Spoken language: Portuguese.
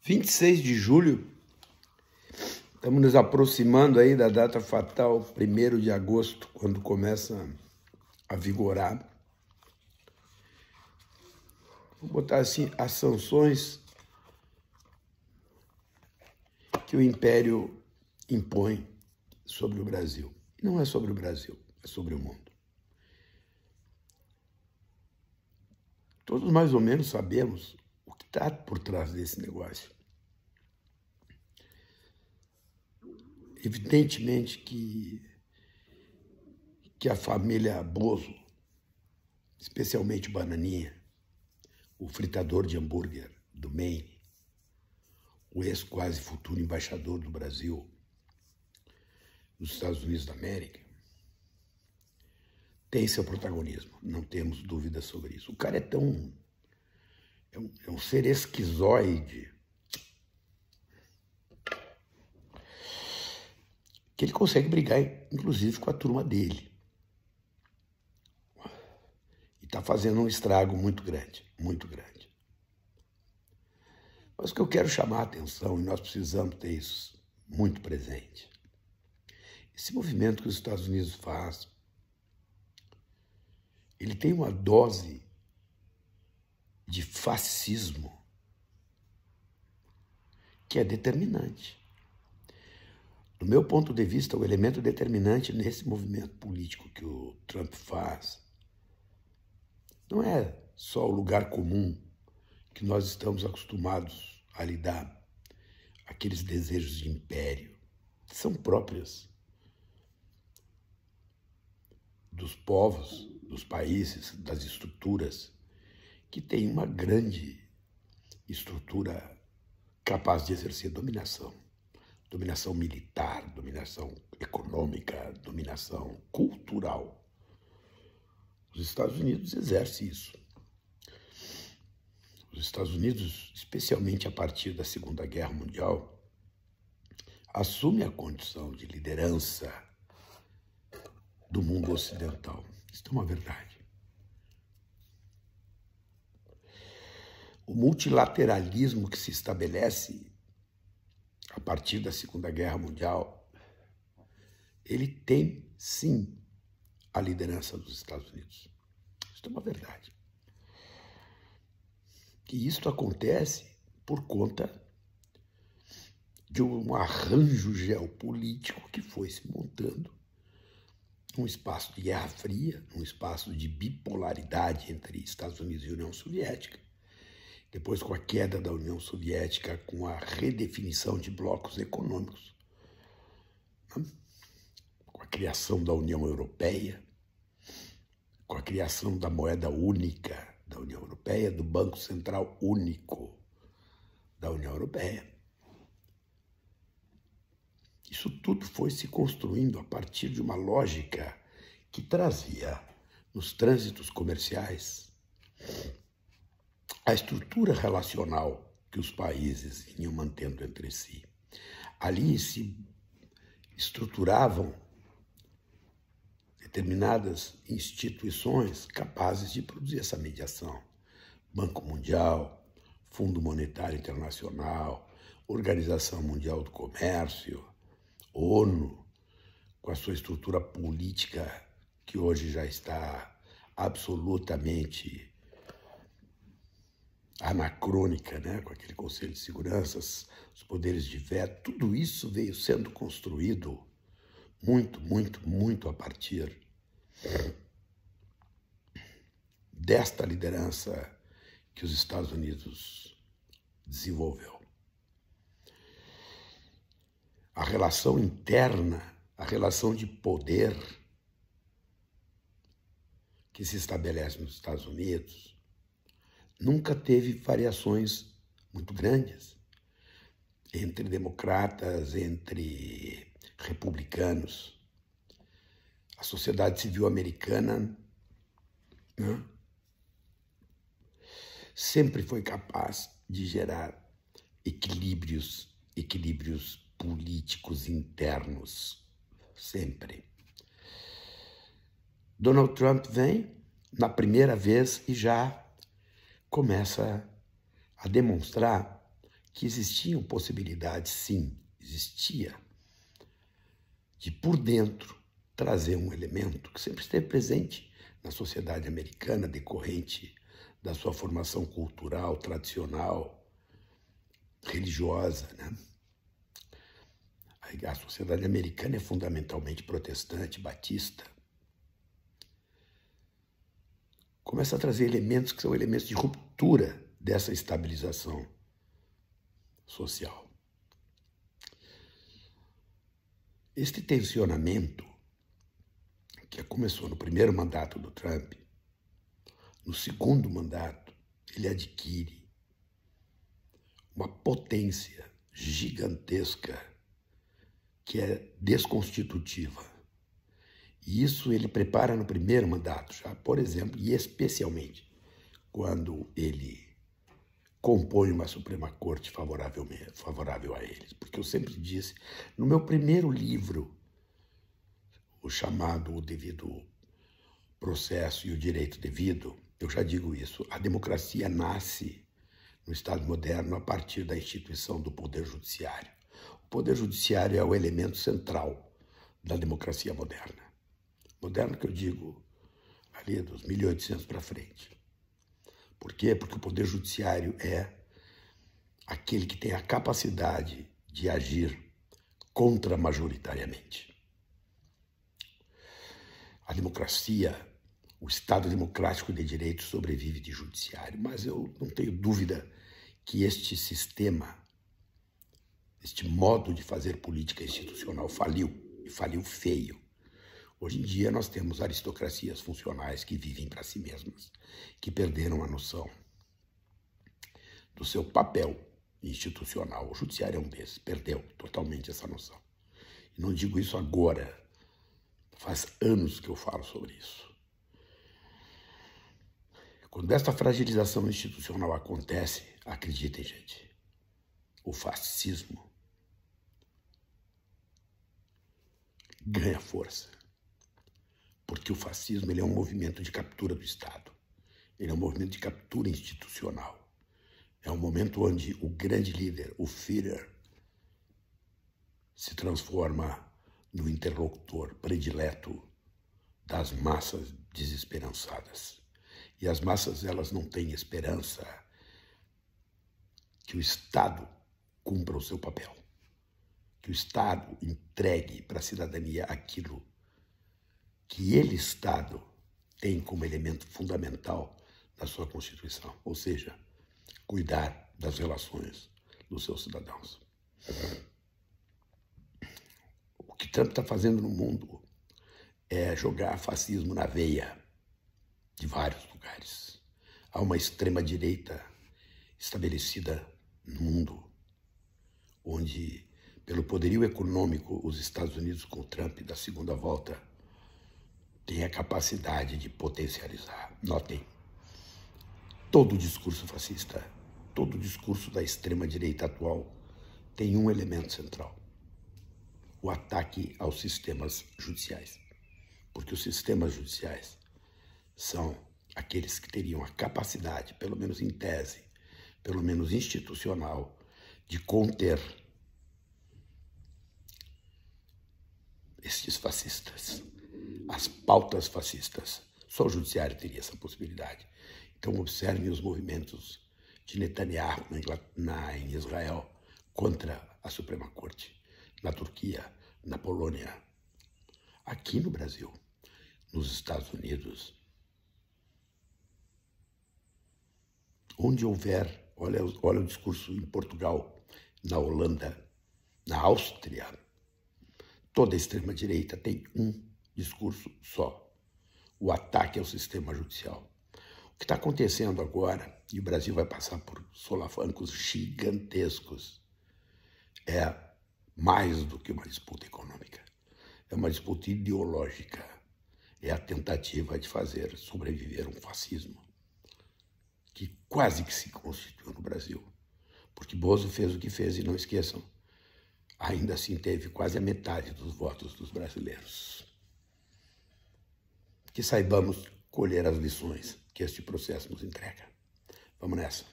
26 de julho, estamos nos aproximando aí da data fatal, 1º de agosto, quando começa a vigorar. Vou botar assim, as sanções que o Império impõe sobre o Brasil. E não é sobre o Brasil, é sobre o mundo. Todos mais ou menos sabemos o que está por trás desse negócio. Evidentemente que a família Bozo, especialmente o Bananinha, o fritador de hambúrguer do Maine, o ex-quase futuro embaixador do Brasil nos Estados Unidos da América, tem seu protagonismo, não temos dúvidas sobre isso. O cara é tão... é um ser esquizoide que ele consegue brigar, inclusive, com a turma dele. E está fazendo um estrago muito grande, muito grande. Mas o que eu quero chamar a atenção, e nós precisamos ter isso muito presente, esse movimento que os Estados Unidos faz, ele tem uma dose de fascismo que é determinante. Do meu ponto de vista, o elemento determinante nesse movimento político que o Trump faz não é só o lugar comum que nós estamos acostumados a lidar, aqueles desejos de império, que são próprios dos povos, dos países, das estruturas, que têm uma grande estrutura capaz de exercer dominação. Dominação militar, dominação econômica, dominação cultural. Os Estados Unidos exercem isso. Os Estados Unidos, especialmente a partir da Segunda Guerra Mundial, assumem a condição de liderança do mundo ocidental. Isso é uma verdade. O multilateralismo que se estabelece a partir da Segunda Guerra Mundial, ele tem, sim, a liderança dos Estados Unidos. Isso é uma verdade. E isso acontece por conta de um arranjo geopolítico que foi se montando num espaço de Guerra Fria, num espaço de bipolaridade entre Estados Unidos e União Soviética. Depois, com a queda da União Soviética, com a redefinição de blocos econômicos, com a criação da União Europeia, com a criação da moeda única da União Europeia, do Banco Central Único da União Europeia. Isso tudo foi se construindo a partir de uma lógica que trazia, nos trânsitos comerciais, a estrutura relacional que os países vinham mantendo entre si. Ali se estruturavam determinadas instituições capazes de produzir essa mediação. Banco Mundial, Fundo Monetário Internacional, Organização Mundial do Comércio, ONU, com a sua estrutura política que hoje já está absolutamente anacrônica, né? Com aquele Conselho de Segurança, os poderes de veto, tudo isso veio sendo construído muito a partir desta liderança que os Estados Unidos desenvolveu. A relação interna, a relação de poder que se estabelece nos Estados Unidos nunca teve variações muito grandes entre democratas, entre republicanos. A sociedade civil americana, né, sempre foi capaz de gerar equilíbrios políticos internos, sempre. Donald Trump vem na primeira vez e já começa a demonstrar que existiam possibilidades, sim, existia, de por dentro trazer um elemento que sempre esteve presente na sociedade americana, decorrente da sua formação cultural, tradicional, religiosa, né? A sociedade americana é fundamentalmente protestante, batista. Começa a trazer elementos que são elementos de ruptura dessa estabilização social. Este tensionamento, que começou no primeiro mandato do Trump, no segundo mandato, ele adquire uma potência gigantesca que é desconstitutiva. E isso ele prepara no primeiro mandato, já, por exemplo, e especialmente quando ele compõe uma Suprema Corte favorável a eles. Porque eu sempre disse, no meu primeiro livro, o chamado O Devido Processo e o Direito Devido, eu já digo isso, a democracia nasce no Estado moderno a partir da instituição do Poder Judiciário. O Poder Judiciário é o elemento central da democracia moderna. Moderno que eu digo ali dos 1800 para frente. Por quê? Porque o Poder Judiciário é aquele que tem a capacidade de agir contramajoritariamente. A democracia, o Estado democrático de direito sobrevive de judiciário, mas eu não tenho dúvida que este sistema, este modo de fazer política institucional faliu, e faliu feio. Hoje em dia nós temos aristocracias funcionais que vivem para si mesmas, que perderam a noção do seu papel institucional. O judiciário é um desses, perdeu totalmente essa noção. E não digo isso agora, faz anos que eu falo sobre isso. Quando esta fragilização institucional acontece, acreditem, gente, o fascismo ganha força. Porque o fascismo ele é um movimento de captura do Estado. Ele é um movimento de captura institucional. É um momento onde o grande líder, o Führer, se transforma no interlocutor predileto das massas desesperançadas. E as massas, elas não têm esperança que o Estado cumpra o seu papel. Que o Estado entregue para a cidadania aquilo que ele, Estado, tem como elemento fundamental da sua Constituição, ou seja, cuidar das relações dos seus cidadãos. O que Trump está fazendo no mundo é jogar fascismo na veia de vários lugares. Há uma extrema-direita estabelecida no mundo, onde, pelo poderio econômico, os Estados Unidos, com o Trump da segunda volta, tem a capacidade de potencializar. Notem, todo o discurso fascista, todo o discurso da extrema-direita atual tem um elemento central: o ataque aos sistemas judiciais. Porque os sistemas judiciais são aqueles que teriam a capacidade, pelo menos em tese, pelo menos institucional, de conter estes fascistas, as pautas fascistas. Só o judiciário teria essa possibilidade. Então observem os movimentos de Netanyahu em Israel contra a Suprema Corte, na Turquia, na Polônia, aqui no Brasil, nos Estados Unidos. Onde houver, olha o discurso em Portugal, na Holanda, na Áustria, toda a extrema-direita tem um discurso só: o ataque ao sistema judicial. O que está acontecendo agora, e o Brasil vai passar por solavancos gigantescos, é mais do que uma disputa econômica. É uma disputa ideológica. É a tentativa de fazer sobreviver um fascismo que quase que se constituiu no Brasil. Porque Bozo fez o que fez, e não esqueçam, ainda assim teve quase a metade dos votos dos brasileiros. Que saibamos colher as lições que este processo nos entrega. Vamos nessa.